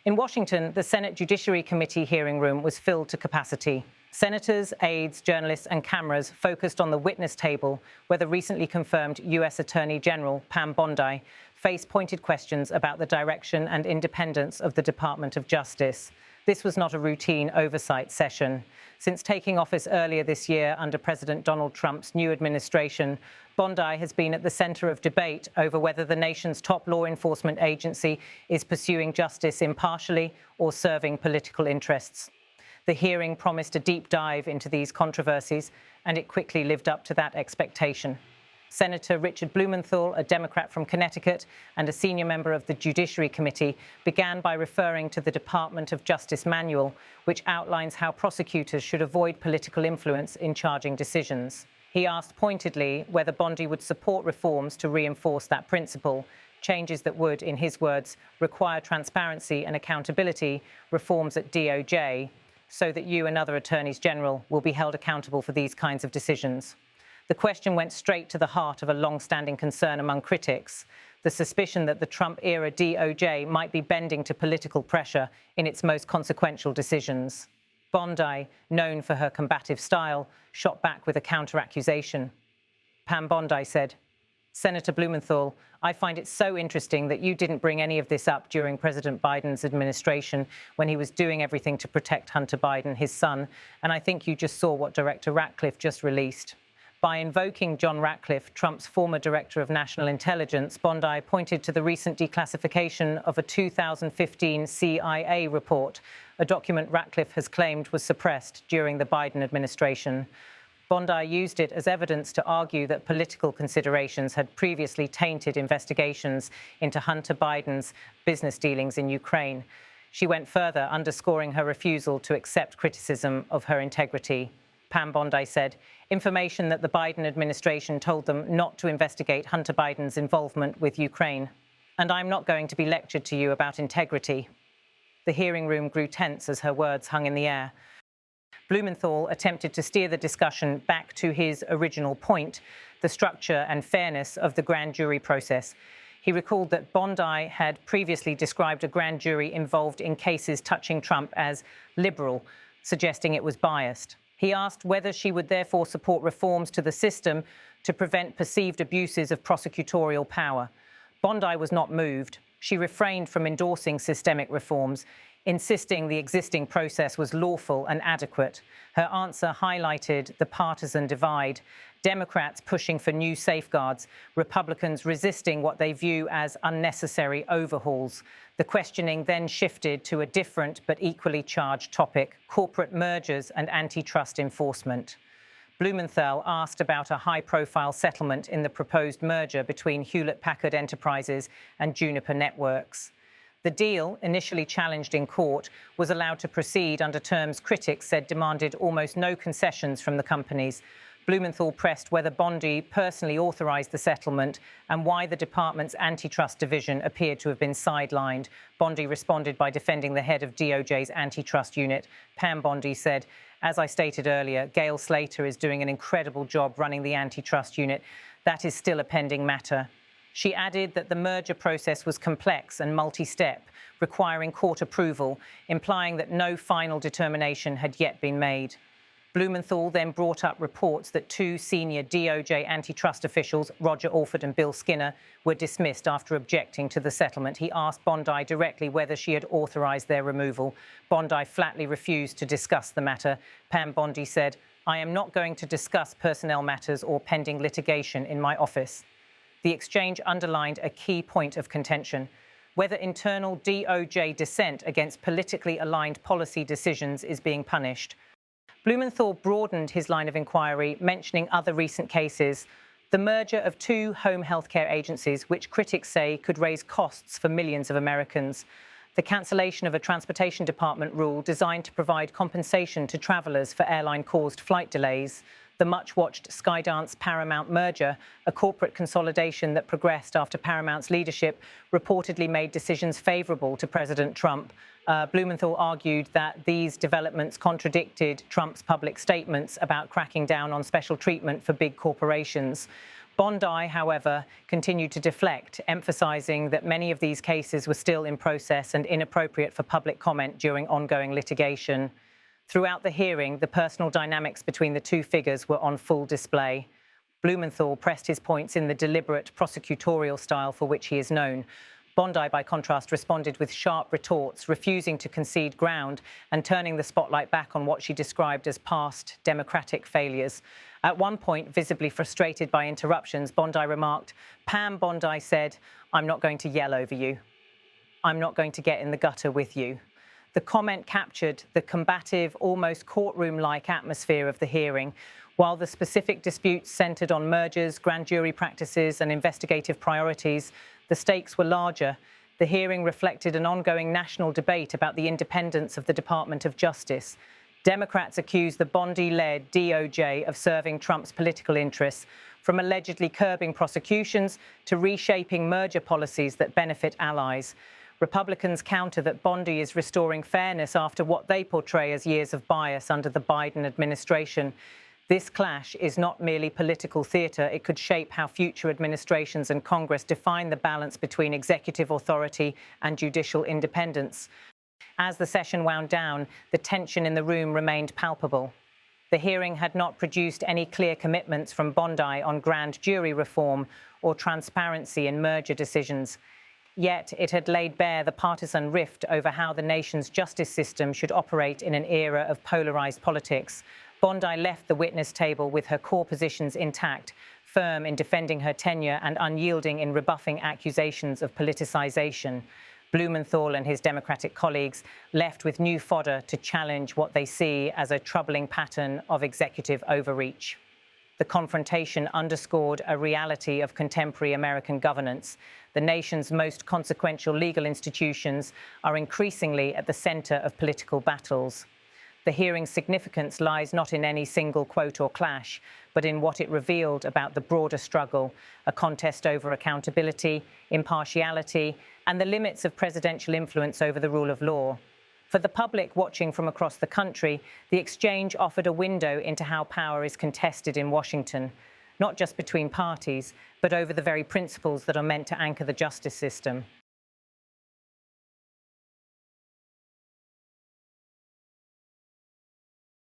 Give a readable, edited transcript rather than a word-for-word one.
In Washington, the Senate Judiciary Committee hearing room was filled to capacity. Senators, aides, journalists and cameras focused on the witness table where the recently confirmed U.S. Attorney General Pam Bondi faced pointed questions about the direction and independence of the Department of Justice. This was not a routine oversight session. Since taking office earlier this year under President Donald Trump's new administration, Bondi has been at the center of debate over whether the nation's top law enforcement agency is pursuing justice impartially or serving political interests. The hearing promised a deep dive into these controversies, and it quickly lived up to that expectation. Senator Richard Blumenthal, a Democrat from Connecticut and a senior member of the Judiciary Committee, began by referring to the Department of Justice manual, which outlines how prosecutors should avoid political influence in charging decisions. He asked pointedly whether Bondi would support reforms to reinforce that principle, changes that would, in his words, require transparency and accountability, reforms at DOJ, so that you and other attorneys general will be held accountable for these kinds of decisions. The question went straight to the heart of a long-standing concern among critics, the suspicion that the Trump-era DOJ might be bending to political pressure in its most consequential decisions. Bondi, known for her combative style, shot back with a counter-accusation. Pam Bondi said, "Senator Blumenthal, I find it so interesting that you didn't bring any of this up during President Biden's administration when he was doing everything to protect Hunter Biden, his son, and I think you just saw what Director Ratcliffe just released." By invoking John Ratcliffe, Trump's former director of national intelligence, Bondi pointed to the recent declassification of a 2015 CIA report, a document Ratcliffe has claimed was suppressed during the Biden administration. Bondi used it as evidence to argue that political considerations had previously tainted investigations into Hunter Biden's business dealings in Ukraine. She went further, underscoring her refusal to accept criticism of her integrity. Pam Bondi said, "Information that the Biden administration told them not to investigate Hunter Biden's involvement with Ukraine. And I'm not going to be lectured to you about integrity." The hearing room grew tense as her words hung in the air. Blumenthal attempted to steer the discussion back to his original point, the structure and fairness of the grand jury process. He recalled that Bondi had previously described a grand jury involved in cases touching Trump as liberal, suggesting it was biased. He asked whether she would therefore support reforms to the system to prevent perceived abuses of prosecutorial power. Bondi was not moved. She refrained from endorsing systemic reforms, insisting the existing process was lawful and adequate. Her answer highlighted the partisan divide, Democrats pushing for new safeguards, Republicans resisting what they view as unnecessary overhauls. The questioning then shifted to a different but equally charged topic, corporate mergers and antitrust enforcement. Blumenthal asked about a high-profile settlement in the proposed merger between Hewlett-Packard Enterprises and Juniper Networks. The deal, initially challenged in court, was allowed to proceed under terms critics said demanded almost no concessions from the companies. Blumenthal pressed whether Bondi personally authorized the settlement and why the department's antitrust division appeared to have been sidelined. Bondi responded by defending the head of DOJ's antitrust unit. Pam Bondi said, "As I stated earlier, Gail Slater is doing an incredible job running the antitrust unit. That is still a pending matter." She added that the merger process was complex and multi-step, requiring court approval, implying that no final determination had yet been made. Blumenthal then brought up reports that two senior DOJ antitrust officials, Roger Alford and Bill Skinner, were dismissed after objecting to the settlement. He asked Bondi directly whether she had authorized their removal. Bondi flatly refused to discuss the matter. Pam Bondi said, "I am not going to discuss personnel matters or pending litigation in my office." The exchange underlined a key point of contention, whether internal DOJ dissent against politically aligned policy decisions is being punished. Blumenthal broadened his line of inquiry, mentioning other recent cases, the merger of two home healthcare agencies, which critics say could raise costs for millions of Americans, the cancellation of a transportation department rule designed to provide compensation to travelers for airline-caused flight delays, the much-watched Skydance-Paramount merger, a corporate consolidation that progressed after Paramount's leadership reportedly made decisions favorable to President Trump. Blumenthal argued that these developments contradicted Trump's public statements about cracking down on special treatment for big corporations. Bondi, however, continued to deflect, emphasising that many of these cases were still in process and inappropriate for public comment during ongoing litigation. Throughout the hearing, the personal dynamics between the two figures were on full display. Blumenthal pressed his points in the deliberate prosecutorial style for which he is known. Bondi, by contrast, responded with sharp retorts, refusing to concede ground and turning the spotlight back on what she described as past democratic failures. At one point, visibly frustrated by interruptions, Bondi remarked, "Pam Bondi said, 'I'm not going to yell over you. I'm not going to get in the gutter with you.'" The comment captured the combative, almost courtroom-like atmosphere of the hearing. While the specific disputes centred on mergers, grand jury practices and investigative priorities, the stakes were larger. The hearing reflected an ongoing national debate about the independence of the Department of Justice. Democrats accused the Bondi-led DOJ of serving Trump's political interests, from allegedly curbing prosecutions to reshaping merger policies that benefit allies. Republicans counter that Bondi is restoring fairness after what they portray as years of bias under the Biden administration. This clash is not merely political theatre. It could shape how future administrations and Congress define the balance between executive authority and judicial independence. As the session wound down, the tension in the room remained palpable. The hearing had not produced any clear commitments from Bondi on grand jury reform or transparency in merger decisions. Yet it had laid bare the partisan rift over how the nation's justice system should operate in an era of polarised politics. Bondi left the witness table with her core positions intact, firm in defending her tenure and unyielding in rebuffing accusations of politicisation. Blumenthal and his Democratic colleagues left with new fodder to challenge what they see as a troubling pattern of executive overreach. The confrontation underscored a reality of contemporary American governance. The nation's most consequential legal institutions are increasingly at the centre of political battles. The hearing's significance lies not in any single quote or clash, but in what it revealed about the broader struggle, a contest over accountability, impartiality, and the limits of presidential influence over the rule of law. For the public watching from across the country, the exchange offered a window into how power is contested in Washington, not just between parties, but over the very principles that are meant to anchor the justice system.